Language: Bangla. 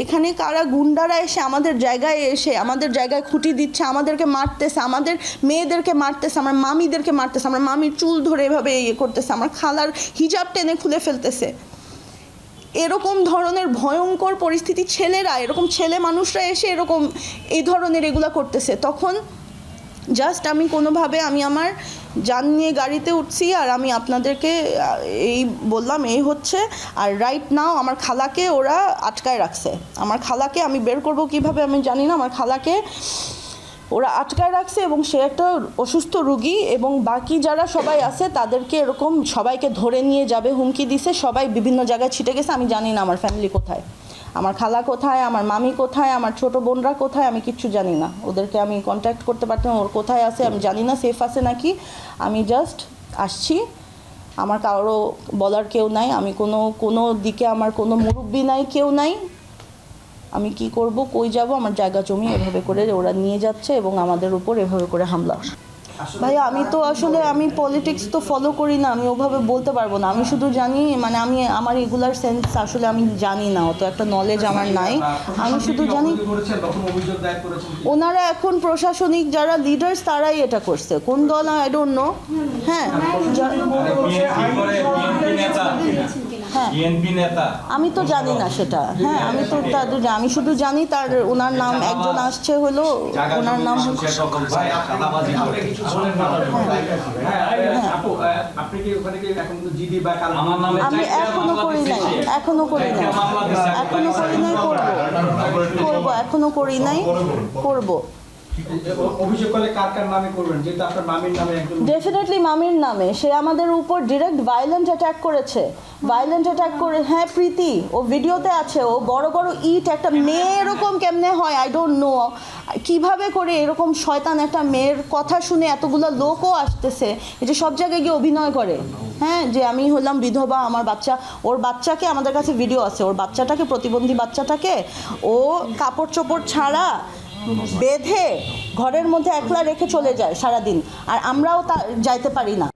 এখানে কারা গুন্ডারা এসে আমাদের জায়গায় খুঁটি দিচ্ছে, আমাদেরকে মারতেছে, আমাদের মেয়েদেরকে মারতেছে, আমার মামিদেরকে মারতেছে, আমার মামির চুল ধরে এভাবে করতেছে, আমার খালার হিজাব টেনে খুলে ফেলতেছে। এরকম ধরনের ভয়ঙ্কর পরিস্থিতি, এরকম ছেলে মানুষরা এসে এই ধরনের এগুলা করতেছে। তখন জাস্ট আমি কোনোভাবে আমার যান নিয়ে গাড়িতে উঠছি, আর আমি আপনাদেরকে এই বললাম এই হচ্ছে। আর রাইট নাও আমার খালাকে ওরা আটকায় রাখছে। আমার খালাকে আমি বের করব কিভাবে আমি জানি না। আমার খালাকে ওরা আটকায় রাখছে এবং সে একটা অসুস্থ রুগী, এবং বাকি যারা সবাই আছে তাদেরকে এরকম সবাইকে ধরে নিয়ে যাবে হুমকি দিছে। সবাই বিভিন্ন জায়গায় ছিটে গেছে। আমি জানি না আমার ফ্যামিলি কোথায়, আমার খালা কোথায়, আমার মামি কোথায়, আমার ছোট বোনরা কোথায়, আমি কিচ্ছু জানি না। ওদেরকে আমি কন্ট্যাক্ট করতে পারতাম, ওর কোথায় আছে আমি জানি না, সেফ আছে নাকি। আমি জাস্ট আসছি, আমার কারো বলার কেউ নাই, আমি কোনো দিকে আমার কোনো মুরব্বি নাই, কেউ নাই। আমি কি করব, কই যাব, আমার জায়গা জমি এভাবে করে ওরা নিয়ে যাচ্ছে এবং আমাদের উপর এভাবে করে হামলা। ভাই আমি তো আসলে পলিটিক্স তো ফলো করি না, আমি ওভাবে বলতে পারবো না। আমি শুধু জানি আমার এগুলার সেন্স আসলে আমি জানি না, অত একটা নলেজ আমার নাই। আমি শুধু জানি ওনারা এখন প্রশাসনিক যারা লিডার্স তারাই এটা করছে। কোন দল আই ডোন্ট নো। হ্যাঁ আমি তো জানি না সেটা। হ্যাঁ আমি শুধু জানি ওনার নাম একজন আসছে হলো, ওনার নাম আমি এখনো করি নাই করবো। ডেফিনেটলি মামির নামে। সে আমাদের উপর ডিরেক্ট ভায়োলেন্ট অ্যাটাক করেছে। হ্যাঁ প্রীতি, ও ভিডিওতে আছে, ও বড় বড় ইট, একটা মেয়ে এরকম কেমনে হয় আই ডোন্ট নো, কিভাবে করে এরকম শয়তান একটা মেয়ের কথা শুনে এতগুলো লোকও আসতেছে, এই যে সব জায়গায় গিয়ে অভিনয় করে। হ্যাঁ যে আমি হলাম বিধবা, আমার ওর বাচ্চাকে, আমাদের কাছে ভিডিও আছে, ওর বাচ্চাটাকে, প্রতিবন্ধী বাচ্চাটাকে ও কাপড় চোপড় ছাড়া বেঁধে ঘরের মধ্যে একলা রেখে চলে যায় সারাদিন, আর আমরাও যাইতে পারি না।